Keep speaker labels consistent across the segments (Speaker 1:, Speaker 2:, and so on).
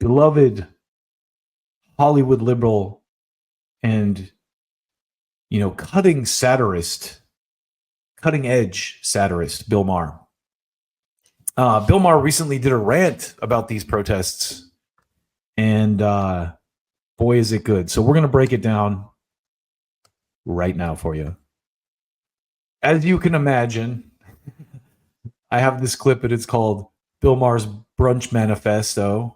Speaker 1: beloved Hollywood liberal and, cutting edge satirist, Bill Maher. Bill Maher recently did a rant about these protests, and boy, is it good. So we're going to break it down right now for you. As you can imagine, I have this clip, and it's called Bill Maher's Brunch Manifesto.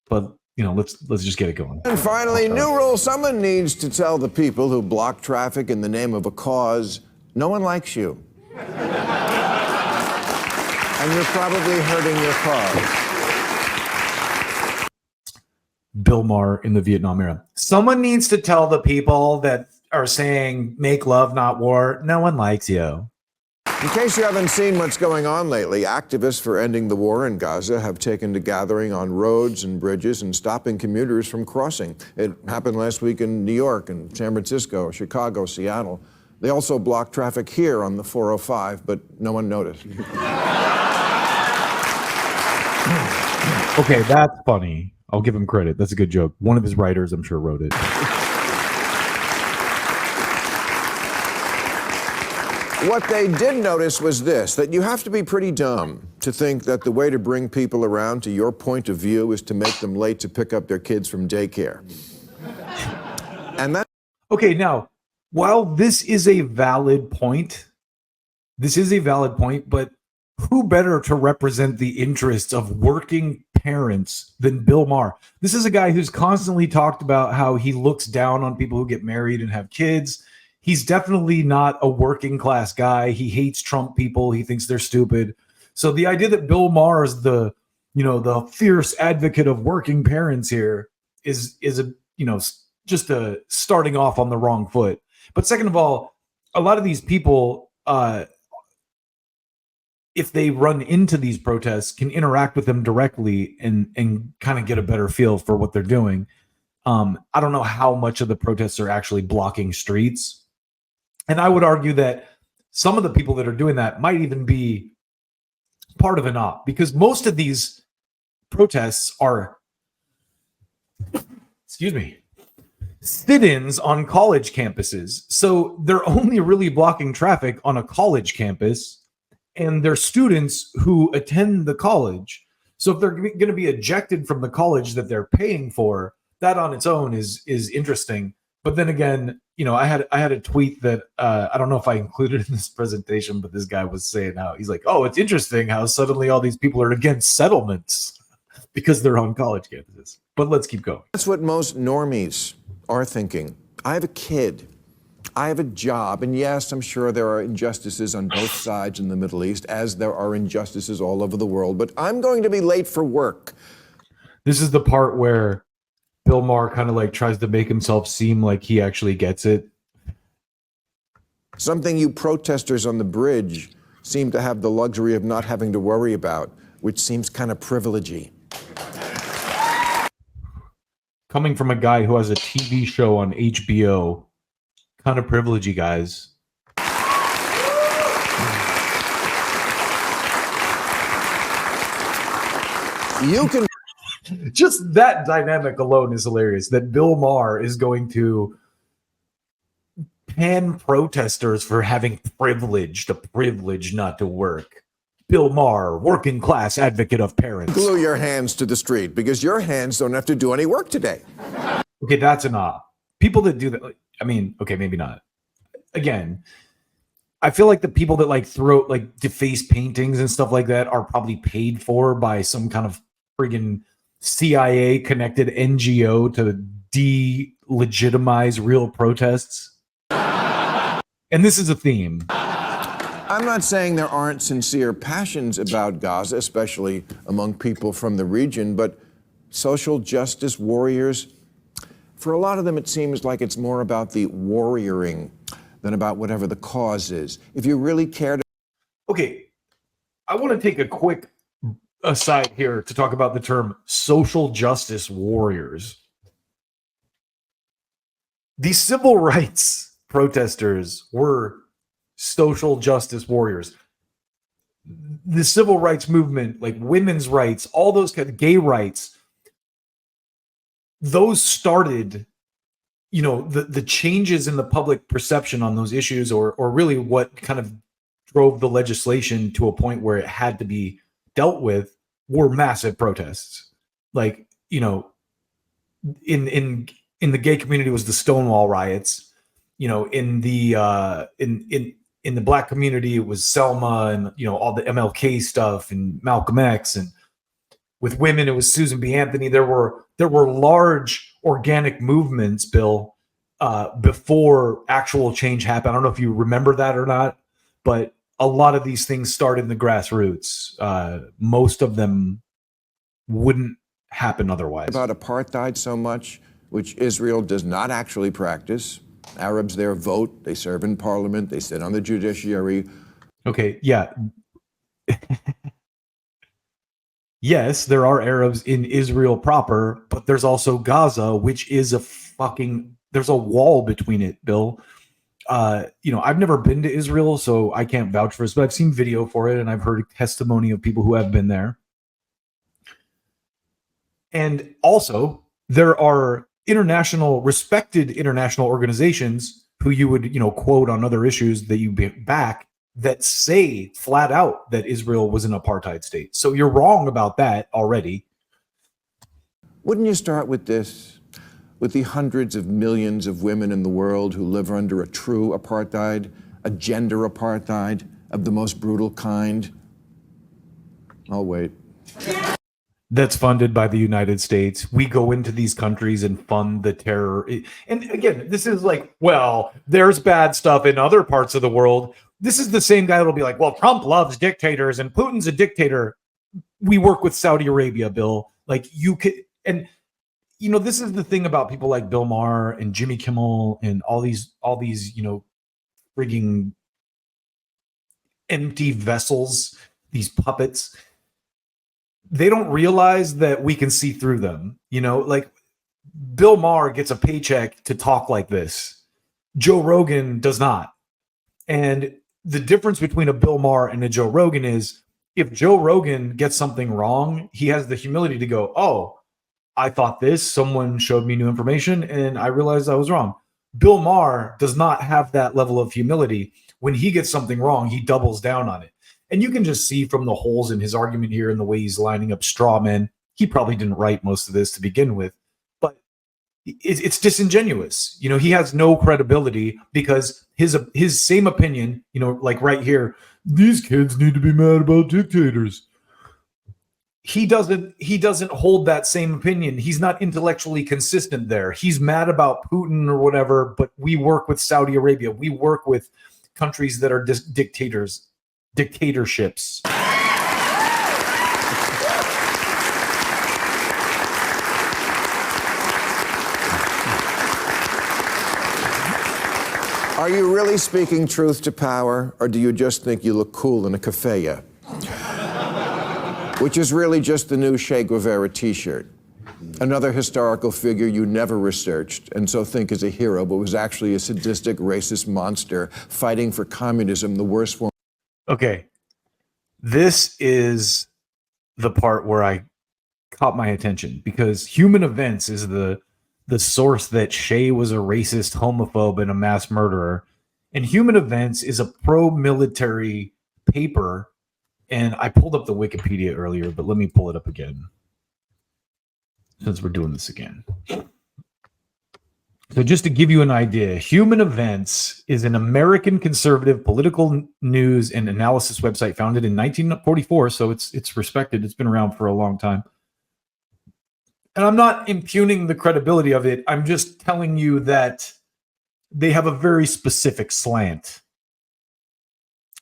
Speaker 1: But, let's just get it going.
Speaker 2: And finally, new rule. Someone needs to tell the people who block traffic in the name of a cause, no one likes you. And you're probably hurting your cause.
Speaker 1: Bill Maher in the Vietnam era. Someone needs to tell the people that are saying, make love, not war, no one likes you.
Speaker 2: In case you haven't seen what's going on lately, activists for ending the war in Gaza have taken to gathering on roads and bridges and stopping commuters from crossing. It happened last week in New York and San Francisco, Chicago, Seattle. They also blocked traffic here on the 405, but no one noticed.
Speaker 1: Okay, that's funny. I'll give him credit. That's a good joke. One of his writers, I'm sure, wrote it.
Speaker 2: What they did notice was this, that you have to be pretty dumb to think that the way to bring people around to your point of view is to make them late to pick up their kids from daycare. And that...
Speaker 1: Okay, now, while this is a valid point, but who better to represent the interests of working parents than Bill Maher? This is a guy who's constantly talked about how he looks down on people who get married and have kids. He's definitely not a working class guy. He hates Trump people. He thinks they're stupid. So the idea that Bill Maher is the fierce advocate of working parents here is just starting off on the wrong foot. But second of all, a lot of these people, if they run into these protests, can interact with them directly and kind of get a better feel for what they're doing. I don't know how much of the protests are actually blocking streets. And I would argue that some of the people that are doing that might even be part of an op, because most of these protests are, sit-ins on college campuses. So they're only really blocking traffic on a college campus, and they're students who attend the college. So if they're going to be ejected from the college that they're paying for, that on its own is interesting. But then again, I had a tweet that I don't know if I included in this presentation, but this guy was saying how he's like, oh, it's interesting how suddenly all these people are against settlements because they're on college campuses. But let's keep going.
Speaker 2: That's what most normies are thinking. I have a kid. I have a job. And yes, I'm sure there are injustices on both sides in the Middle East, as there are injustices all over the world. But I'm going to be late for work.
Speaker 1: This is the part where Bill Maher kind of tries to make himself seem like he actually gets it.
Speaker 2: Something you protesters on the bridge seem to have the luxury of not having to worry about, which seems kind of privilegey.
Speaker 1: Coming from a guy who has a TV show on HBO, kind of privilegey, guys.
Speaker 2: You can...
Speaker 1: Just that dynamic alone is hilarious, that Bill Maher is going to pan protesters for having privilege not to work. Bill Maher, working class advocate of parents.
Speaker 2: Glue your hands to the street because your hands don't have to do any work today.
Speaker 1: Okay, that's an op. People that do that, okay, maybe not. Again, I feel like the people that throw deface paintings and stuff like that are probably paid for by some kind of friggin' CIA connected NGO to delegitimize real protests. And this is a theme.
Speaker 2: I'm not saying there aren't sincere passions about Gaza, especially among people from the region, but social justice warriors, for a lot of them, it seems like it's more about the warrioring than about whatever the cause is. If you really cared.
Speaker 1: Okay, I want to take a quick aside here to talk about the term social justice warriors. The civil rights protesters were social justice warriors. The civil rights movement, like women's rights, all those kind of gay rights, those started, the changes in the public perception on those issues, or really what kind of drove the legislation to a point where it had to be dealt with, were massive protests. Like, in the gay community was the Stonewall riots. In the in the black community it was Selma, and all the MLK stuff and Malcolm X, and with women it was Susan B. Anthony. There were large organic movements, Bill, before actual change happened. I don't know if you remember that or not, but a lot of these things started in the grassroots. Most of them wouldn't happen otherwise.
Speaker 2: About apartheid so much, which Israel does not actually practice. Arabs there vote, they serve in parliament, they sit on the judiciary.
Speaker 1: Okay, yeah. Yes, there are Arabs in Israel proper, but there's also Gaza, which is there's a wall between it, Bill. I've never been to Israel, so I can't vouch for this, but I've seen video for it, and I've heard testimony of people who have been there. And also, there are respected international organizations who you would, quote on other issues that you back, that say flat out that Israel was an apartheid state. So you're wrong about that already.
Speaker 2: Wouldn't you start with this? With the hundreds of millions of women in the world who live under a true apartheid, a gender apartheid of the most brutal kind? I'll wait.
Speaker 1: That's funded by the United States. We go into these countries and fund the terror. And again, this is like, well, there's bad stuff in other parts of the world. This is the same guy that'll be like, well, Trump loves dictators and Putin's a dictator. We work with Saudi Arabia, Bill. Like, you could, and this is the thing about people like Bill Maher and Jimmy Kimmel and all these, frigging empty vessels, these puppets. They don't realize that we can see through them. Like, Bill Maher gets a paycheck to talk like this. Joe Rogan does not. And the difference between a Bill Maher and a Joe Rogan is, if Joe Rogan gets something wrong, he has the humility to go, oh, I thought this, someone showed me new information and I realized I was wrong. Bill Maher does not have that level of humility. When he gets something wrong, he doubles down on it. And you can just see from the holes in his argument here and the way he's lining up straw men. He probably didn't write most of this to begin with, but it's disingenuous. He has no credibility because his same opinion, like right here, these kids need to be mad about dictators. He doesn't hold that same opinion. He's not intellectually consistent there. He's mad about Putin or whatever, but we work with Saudi Arabia. We work with countries that are dictatorships.
Speaker 2: Are you really speaking truth to power, or do you just think you look cool in a keffiyeh? Which is really just the new Che Guevara t-shirt. Another historical figure you never researched and so think is a hero, but was actually a sadistic, racist monster fighting for communism, the worst form.
Speaker 1: Okay. This is the part where I caught my attention, because Human Events is the source that Che was a racist, homophobe, and a mass murderer. And Human Events is a pro-military paper. And I pulled up the Wikipedia earlier, but let me pull it up again, since we're doing this again. So just to give you an idea, Human Events is an American conservative political news and analysis website founded in 1944. So it's respected. It's been around for a long time. And I'm not impugning the credibility of it. I'm just telling you that they have a very specific slant.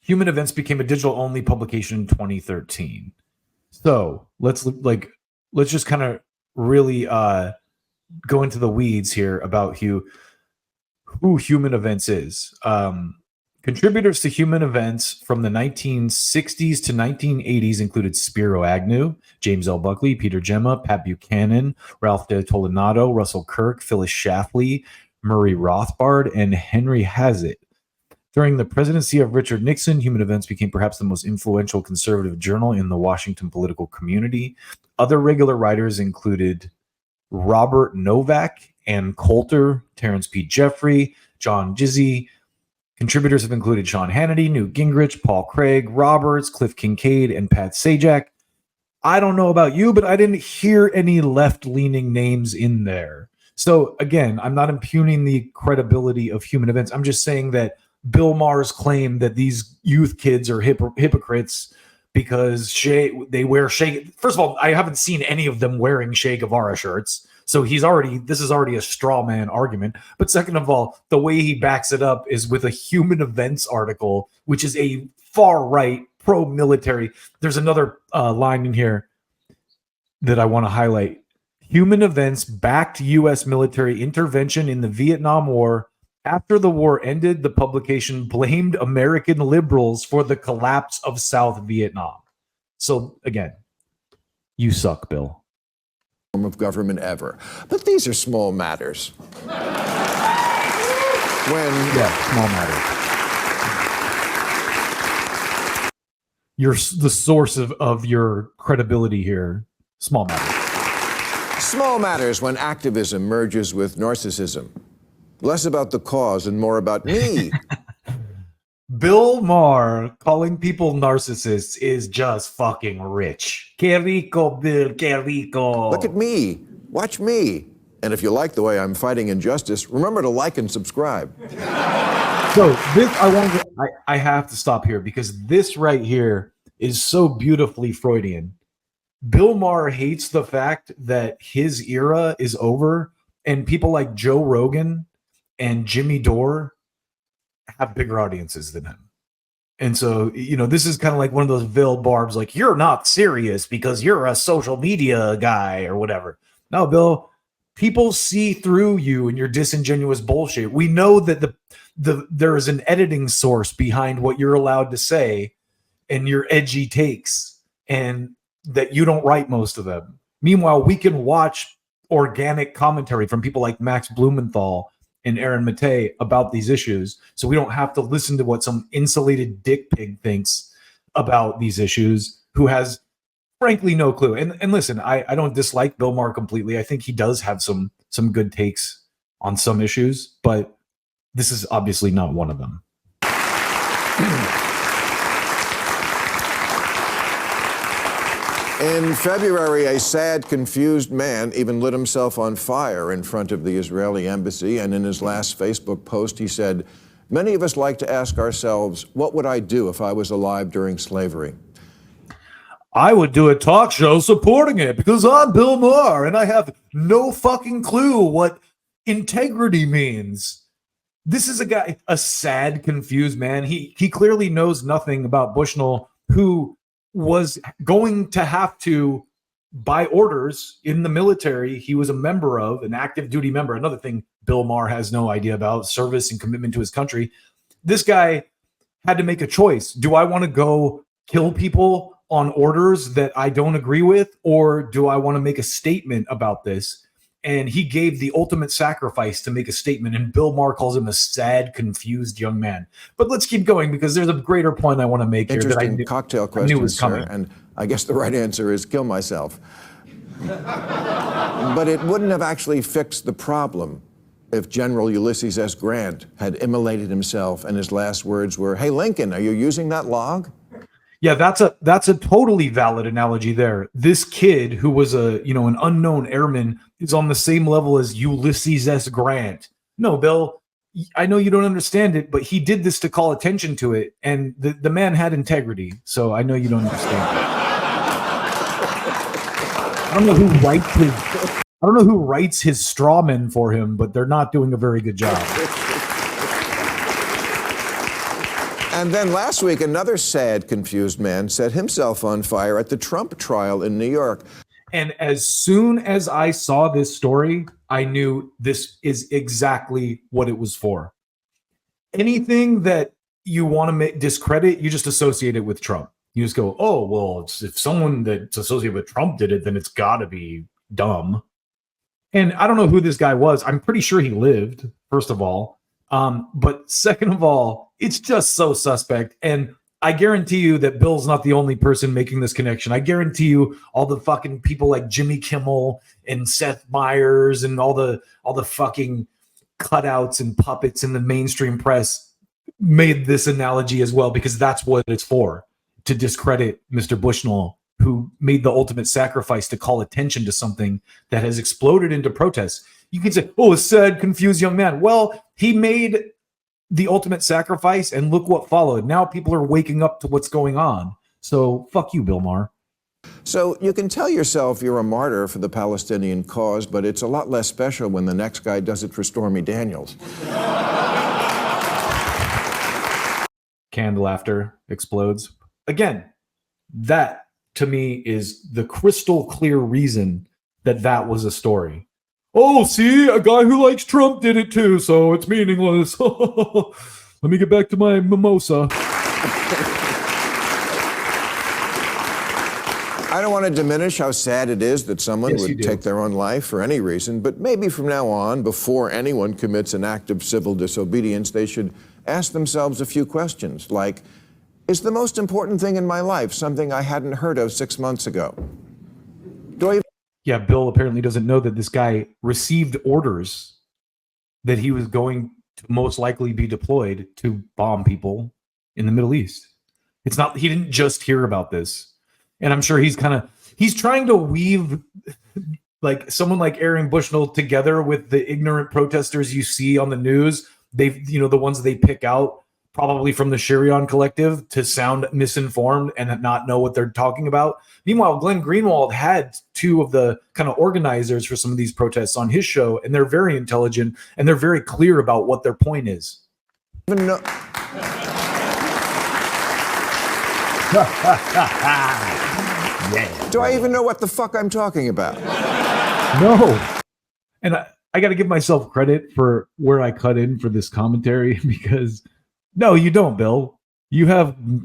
Speaker 1: Human Events became a digital-only publication in 2013. So let's just kind of really go into the weeds here about who Human Events is. Contributors to Human Events from the 1960s to 1980s included Spiro Agnew, James L. Buckley, Peter Gemma, Pat Buchanan, Ralph De Toledo, Russell Kirk, Phyllis Schlafly, Murray Rothbard, and Henry Hazlitt. During the presidency of Richard Nixon, Human Events became perhaps the most influential conservative journal in the Washington political community. Other regular writers included Robert Novak, Ann Coulter, Terrence P. Jeffrey, John Gizzi. Contributors have included Sean Hannity, Newt Gingrich, Paul Craig, Roberts, Cliff Kincaid, and Pat Sajak. I don't know about you, but I didn't hear any left-leaning names in there. So again, I'm not impugning the credibility of Human Events. I'm just saying that Bill Maher's claim that these youth kids are hypocrites because they wear Che. First of all, I haven't seen any of them wearing Che Guevara shirts. So this is already a straw man argument. But second of all, the way he backs it up is with a Human Events article, which is a far right pro-military. There's another line in here that I want to highlight. Human Events backed U.S. military intervention in the Vietnam War. After the war ended, the publication blamed American liberals for the collapse of South Vietnam. So again, you suck, Bill.
Speaker 2: Form of government ever. But these are small matters.
Speaker 1: Small matters. You're the source of your credibility here. Small matters.
Speaker 2: Small matters when activism merges with narcissism. Less about the cause and more about me.
Speaker 1: Bill Maher calling people narcissists is just fucking rich. Que rico, Bill, que rico.
Speaker 2: Look at me. Watch me. And if you like the way I'm fighting injustice, remember to like and subscribe.
Speaker 1: So this, I have to stop here because this right here is so beautifully Freudian. Bill Maher hates the fact that his era is over and people like Joe Rogan and Jimmy Dore have bigger audiences than him. And so, this is kind of like one of those Bill Barbs, like, you're not serious because you're a social media guy or whatever. No, Bill, people see through you and your disingenuous bullshit. We know that there is an editing source behind what you're allowed to say and your edgy takes, and that you don't write most of them. Meanwhile, we can watch organic commentary from people like Max Blumenthal and Aaron Matei about these issues, so we don't have to listen to what some insulated dick pig thinks about these issues, who has frankly no clue. And listen, I don't dislike Bill Maher completely. I think he does have some good takes on some issues, but this is obviously not one of them.
Speaker 2: In February, a sad, confused man even lit himself on fire in front of the Israeli embassy, and in his last Facebook post, he said, "Many of us like to ask ourselves, what would I do if I was alive during slavery?"
Speaker 1: I would do a talk show supporting it because I'm Bill Maher and I have no fucking clue what integrity means. This is a sad, confused man. He clearly knows nothing about Bushnell, who was going to have to, by orders in the military, he was a member of, an active duty member. Another thing Bill Maher has no idea about, service and commitment to his country. This guy had to make a choice. Do I want to go kill people on orders that I don't agree with, or do I want to make a statement about this? And he gave the ultimate sacrifice to make a statement, and Bill Maher calls him a sad, confused young man. But let's keep going because there's a greater point I want to make here.
Speaker 2: Interesting cocktail question, sir, and I guess the right answer is kill myself. But it wouldn't have actually fixed the problem if General Ulysses S. Grant had immolated himself and his last words were, "Hey, Lincoln, are you using that log?"
Speaker 1: Yeah, that's a totally valid analogy there. This kid who was an unknown airman is on the same level as Ulysses S. Grant. No, Bill, I know you don't understand it, but he did this to call attention to it, and the man had integrity. So I know you don't understand it. I don't know who writes his strawmen for him, but they're not doing a very good job.
Speaker 2: And then last week, another sad, confused man set himself on fire at the Trump trial in New York.
Speaker 1: And as soon as I saw this story, I knew this is exactly what it was for. Anything that you want to discredit, you just associate it with Trump. You just go, oh, well, if someone that's associated with Trump did it, then it's got to be dumb. And I don't know who this guy was. I'm pretty sure he lived, first of all. But second of all, it's just so suspect. And I guarantee you that Bill's not the only person making this connection. I guarantee you all the fucking people like Jimmy Kimmel and Seth Meyers and all the fucking cutouts and puppets in the mainstream press made this analogy as well, because that's what it's for, to discredit Mr. Bushnell, who made the ultimate sacrifice to call attention to something that has exploded into protests. You can say, oh, a sad, confused young man. Well, he made the ultimate sacrifice, and look what followed. Now people are waking up to what's going on. So fuck you, Bill Maher.
Speaker 2: So you can tell yourself you're a martyr for the Palestinian cause, but it's a lot less special when the next guy does it for Stormy Daniels.
Speaker 1: Canned laughter explodes. Again, that to me is the crystal clear reason that was a story. Oh, see, a guy who likes Trump did it too, so it's meaningless. Let me get back to my mimosa.
Speaker 2: I don't want to diminish how sad it is that someone would take their own life for any reason, but maybe from now on, before anyone commits an act of civil disobedience, they should ask themselves a few questions, like, is the most important thing in my life something I hadn't heard of 6 months ago? Yeah,
Speaker 1: Bill apparently doesn't know that this guy received orders that he was going to most likely be deployed to bomb people in the Middle East. It's not, he didn't just hear about this. And I'm sure he's trying to weave like someone like Aaron Bushnell together with the ignorant protesters you see on the news. They've, the ones they pick out probably from the Shirion Collective to sound misinformed and not know what they're talking about. Meanwhile, Glenn Greenwald had two of the kind of organizers for some of these protests on his show, and they're very intelligent and they're very clear about what their point is.
Speaker 2: No.
Speaker 1: Yeah.
Speaker 2: Do I even know what the fuck I'm talking about?
Speaker 1: No. And I got to give myself credit for where I cut in for this commentary, because no, you don't, Bill. You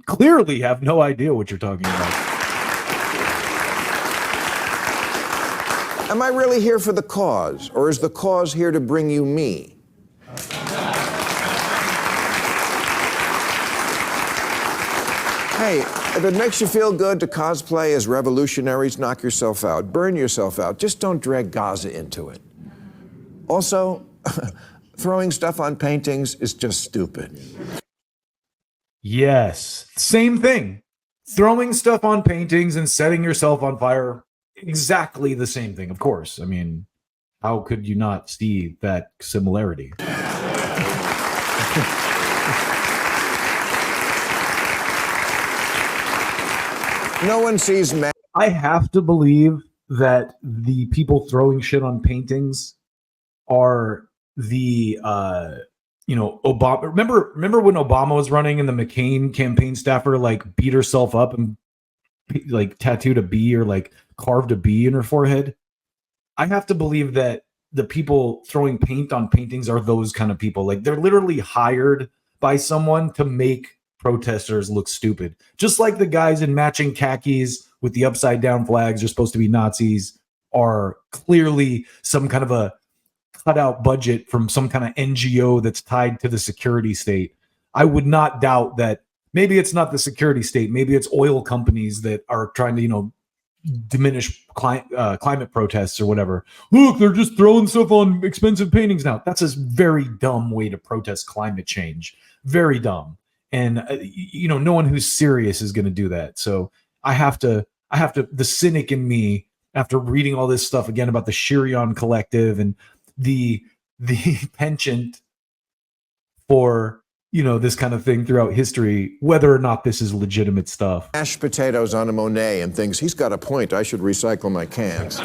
Speaker 1: clearly have no idea what you're talking about.
Speaker 2: Am I really here for the cause, or is the cause here to bring you me? Hey, if it makes you feel good to cosplay as revolutionaries, knock yourself out, burn yourself out. Just don't drag Gaza into it. Also, throwing stuff on paintings is just stupid.
Speaker 1: Yes, same thing. Throwing stuff on paintings and setting yourself on fire, exactly the same thing, of course. I mean, how could you not see that similarity?
Speaker 2: No one sees men.
Speaker 1: I have to believe that the people throwing shit on paintings are the Obama. Remember when Obama was running and the McCain campaign staffer like beat herself up and like tattooed a bee or like carved a bee in her forehead? I have to believe that the people throwing paint on paintings are those kind of people. Like, they're literally hired by someone to make protesters look stupid. Just like the guys in matching khakis with the upside down flags are supposed to be Nazis are clearly some kind of a cutout budget from some kind of NGO that's tied to the security state. I would not doubt that maybe it's not the security state. Maybe it's oil companies that are trying to, diminish climate protests or whatever. Look, they're just throwing stuff on expensive paintings now. That's a very dumb way to protest climate change. Very dumb. And, no one who's serious is going to do that. So I have to, the cynic in me, after reading all this stuff again about the Shirion Collective and the penchant for, this kind of thing throughout history, whether or not this is legitimate stuff.
Speaker 2: Mashed potatoes on a Monet and thinks, he's got a point, I should recycle my cans.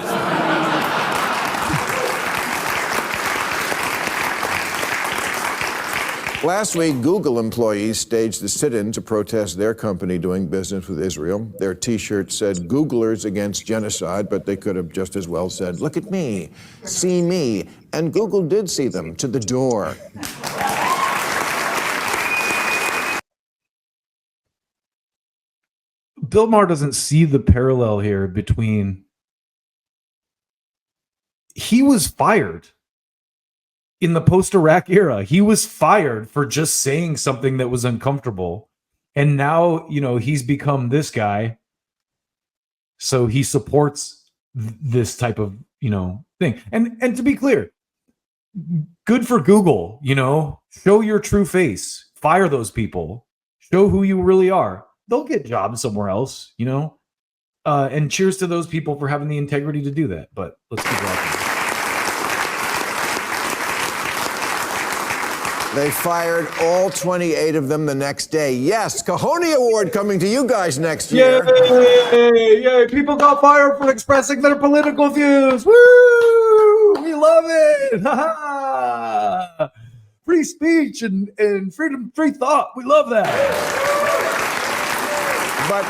Speaker 2: Last week, Google employees staged the sit-in to protest their company doing business with Israel. Their T-shirts said, Googlers against genocide, but they could have just as well said, look at me, see me. And Google did see them to the door.
Speaker 1: Bill Maher doesn't see the parallel here between, he was fired in the post-Iraq era. He was fired for just saying something that was uncomfortable. And now, he's become this guy. So he supports this type of, thing. And to be clear, good for Google, show your true face, fire those people, show who you really are. They'll get jobs somewhere else, and cheers to those people for having the integrity to do that. But let's keep walking.
Speaker 2: They fired all 28 of them the next day. Yes, Cojones Award coming to you guys next year.
Speaker 1: Yay! People got fired for expressing their political views. Woo! We love it. Ha-ha! Free speech and freedom, free thought. We love that.
Speaker 2: But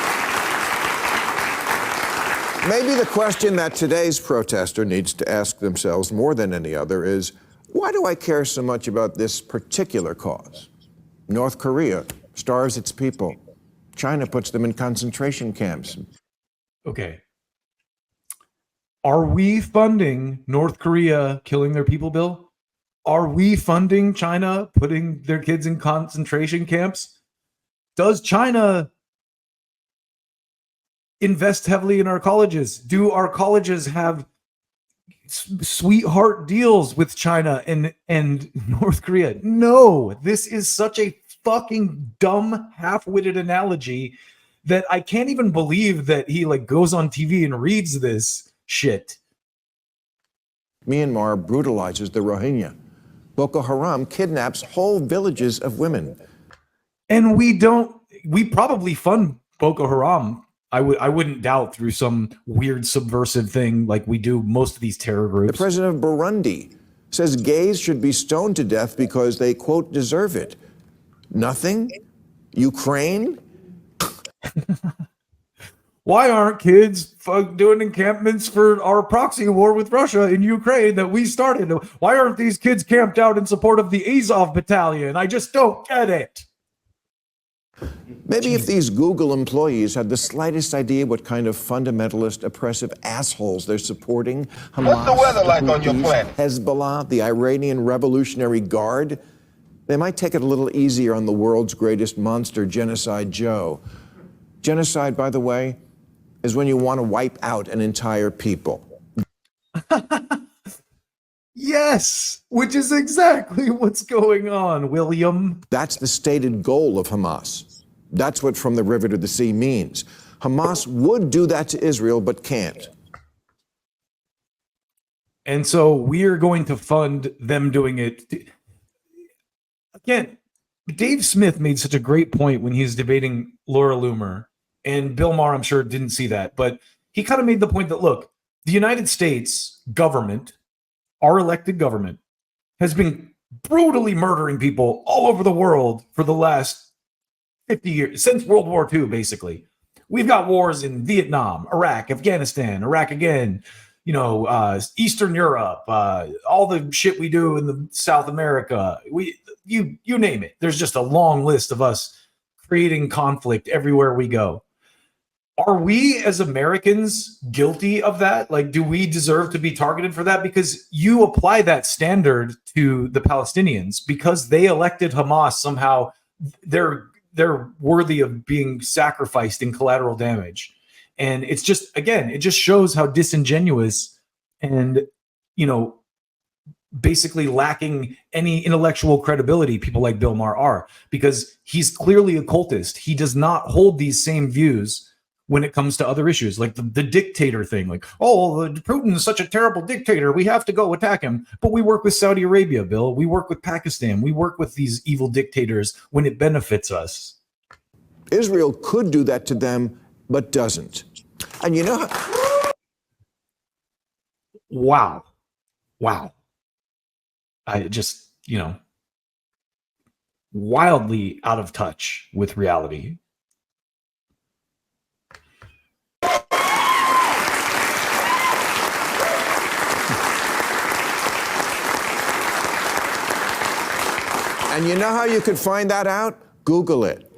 Speaker 2: maybe the question that today's protester needs to ask themselves more than any other is, why do I care so much about this particular cause? North Korea starves its people. China puts them in concentration camps.
Speaker 1: Okay. Are we funding North Korea killing their people, Bill? Are we funding China putting their kids in concentration camps? Does China invest heavily in our colleges? Do our colleges have sweetheart deals with China and North Korea? No, this is such a fucking dumb, half-witted analogy that I can't even believe that he goes on TV and reads this shit.
Speaker 2: Myanmar brutalizes the Rohingya. Boko Haram kidnaps whole villages of women.
Speaker 1: And we probably fund Boko Haram. I wouldn't doubt, through some weird subversive thing like we do most of these terror groups.
Speaker 2: The president of Burundi says gays should be stoned to death because they, quote, deserve it. Nothing? Ukraine?
Speaker 1: Why aren't kids doing encampments for our proxy war with Russia in Ukraine that we started? Why aren't these kids camped out in support of the Azov battalion? I just don't get it.
Speaker 2: Maybe if these Google employees had the slightest idea what kind of fundamentalist, oppressive assholes they're supporting, Hamas,
Speaker 3: what's the weather like on your planet?
Speaker 2: Hezbollah, the Iranian Revolutionary Guard, they might take it a little easier on the world's greatest monster, Genocide Joe. Genocide, by the way, is when you want to wipe out an entire people.
Speaker 1: Yes, which is exactly what's going on, William.
Speaker 2: That's the stated goal of Hamas. That's what from the river to the sea means. Hamas would do that to Israel, but can't.
Speaker 1: And so we are going to fund them doing it. Again, Dave Smith made such a great point when he was debating Laura Loomer, and Bill Maher, I'm sure, didn't see that, but he kind of made the point that, look, the United States government, our elected government, has been brutally murdering people all over the world for the last 50 years, since World War II, basically. We've got wars in Vietnam, Iraq, Afghanistan, Iraq again, Eastern Europe, all the shit we do in the South America. You name it. There's just a long list of us creating conflict everywhere we go. Are we as Americans guilty of that? Do we deserve to be targeted for that? Because you apply that standard to the Palestinians because they elected Hamas. Somehow they're worthy of being sacrificed in collateral damage. And it's just, again, it just shows how disingenuous and, basically lacking any intellectual credibility people like Bill Maher are, because he's clearly a cultist. He does not hold these same views when it comes to other issues, like the dictator thing, Putin is such a terrible dictator, we have to go attack him. But we work with Saudi Arabia, Bill. We work with Pakistan. We work with these evil dictators when it benefits us.
Speaker 2: Israel could do that to them, but doesn't. And
Speaker 1: Wow. I just, wildly out of touch with reality.
Speaker 2: And you know how you could find that out? Google it.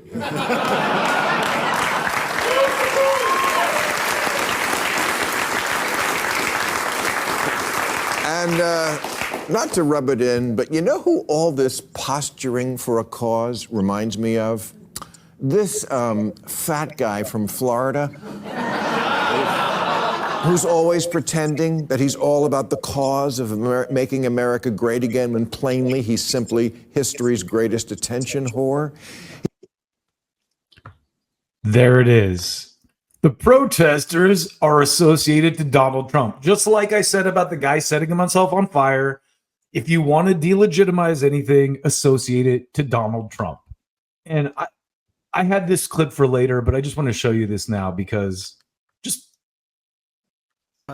Speaker 2: And not to rub it in, but you know who all this posturing for a cause reminds me of? This fat guy from Florida who's always pretending that he's all about the cause of making America great again when plainly he's simply history's greatest attention whore.
Speaker 1: There it is. The protesters are associated to Donald Trump. Just like I said about the guy setting himself on fire, if you want to delegitimize anything, associate it to Donald Trump. And I had this clip for later, but I just want to show you this now because just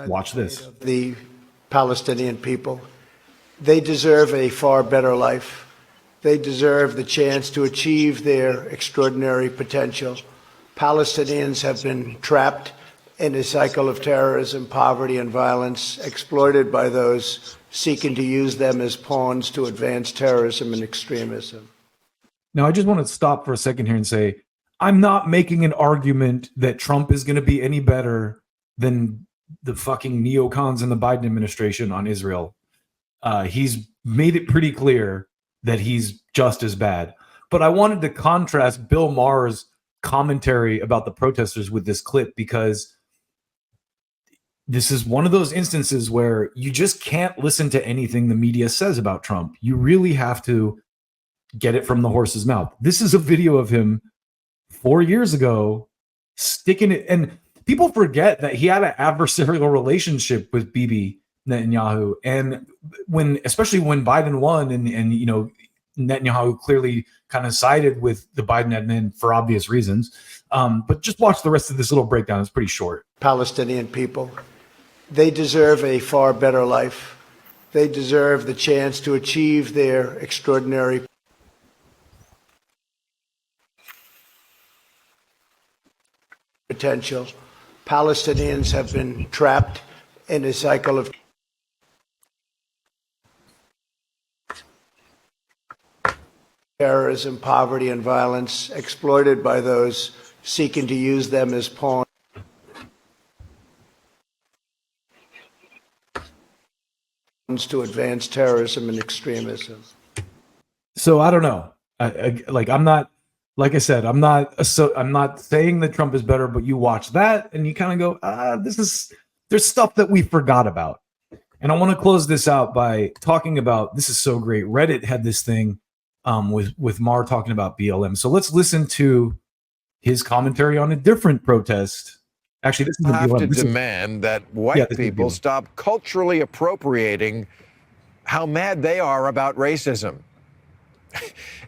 Speaker 1: watch this.
Speaker 3: The Palestinian people, they deserve a far better life. They deserve the chance to achieve their extraordinary potential. Palestinians have been trapped in a cycle of terrorism, poverty, and violence, exploited by those seeking to use them as pawns to advance terrorism and extremism.
Speaker 1: Now, I just want to stop for a second here and say, I'm not making an argument that Trump is going to be any better than the fucking neocons in the Biden administration on Israel. He's made it pretty clear that he's just as bad. But I wanted to contrast Bill Maher's commentary about the protesters with this clip because this is one of those instances where you just can't listen to anything the media says about Trump. You really have to get it from the horse's mouth. This is a video of him 4 years ago sticking it, and people forget that he had an adversarial relationship with Bibi Netanyahu, and especially when Biden won, and you know, Netanyahu clearly kind of sided with the Biden admin for obvious reasons. But just watch the rest of this little breakdown. It's pretty short.
Speaker 3: Palestinian people, they deserve a far better life. They deserve the chance to achieve their extraordinary potential. Palestinians have been trapped in a cycle of terrorism, poverty, and violence, exploited by those seeking to use them as pawns to advance terrorism and extremism.
Speaker 1: So I don't know. I'm not saying that Trump is better, but you watch that and you kind of go, there's stuff that we forgot about. And I want to close this out by talking about, this is so great. Reddit had this thing with Maher talking about BLM. So let's listen to his commentary on a different protest. Actually, this is the
Speaker 2: have
Speaker 1: BLM.
Speaker 2: to demand that white people stop culturally appropriating how mad they are about racism.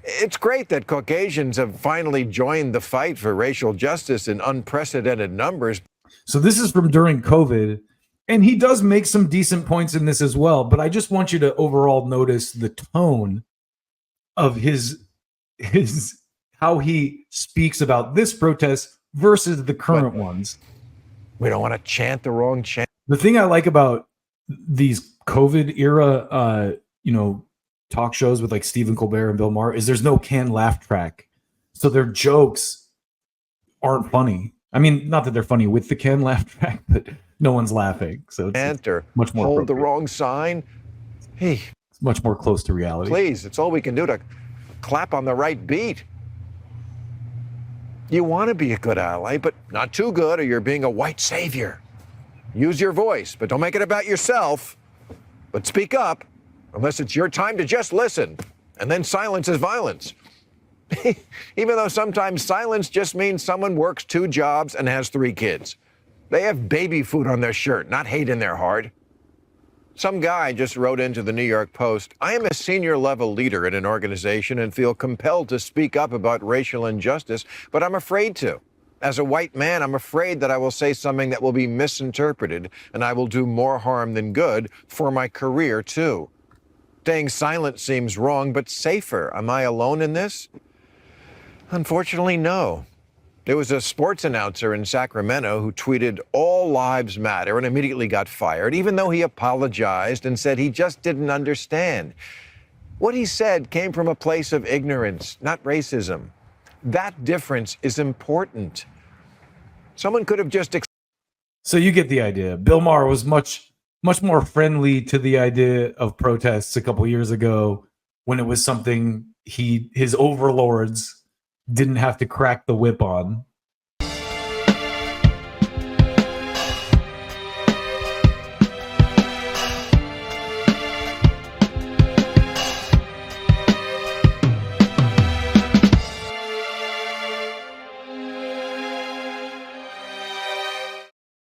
Speaker 2: It's great that Caucasians have finally joined the fight for racial justice in unprecedented numbers.
Speaker 1: So this is from during COVID, and he does make some decent points in this as well. But I just want you to overall notice the tone of his how he speaks about this protest versus the current ones.
Speaker 2: We don't want to chant the wrong chant.
Speaker 1: The thing I like about these COVID era, talk shows with like Stephen Colbert and Bill Maher is there's no canned laugh track. So their jokes aren't funny. I mean, not that they're funny with the canned laugh track, but no one's laughing. So it's much more
Speaker 2: hold the wrong sign. Hey,
Speaker 1: it's much more close to reality.
Speaker 2: Please, it's all we can do to clap on the right beat. You want to be a good ally, but not too good, or you're being a white savior. Use your voice, but don't make it about yourself. But speak up, unless it's your time to just listen. And then silence is violence. Even though sometimes silence just means someone works 2 jobs and has 3 kids. They have baby food on their shirt, not hate in their heart. Some guy just wrote into the New York Post, I am a senior level leader in an organization and feel compelled to speak up about racial injustice, but I'm afraid to. As a white man, I'm afraid that I will say something that will be misinterpreted and I will do more harm than good for my career too. Staying silent seems wrong, but safer. Am I alone in this? Unfortunately, no. There was a sports announcer in Sacramento who tweeted, "All lives matter," and immediately got fired, even though he apologized and said he just didn't understand. What he said came from a place of ignorance, not racism. That difference is important. Someone could have just...
Speaker 1: So you get the idea. Bill Maher was much more friendly to the idea of protests a couple years ago when it was something his overlords didn't have to crack the whip on.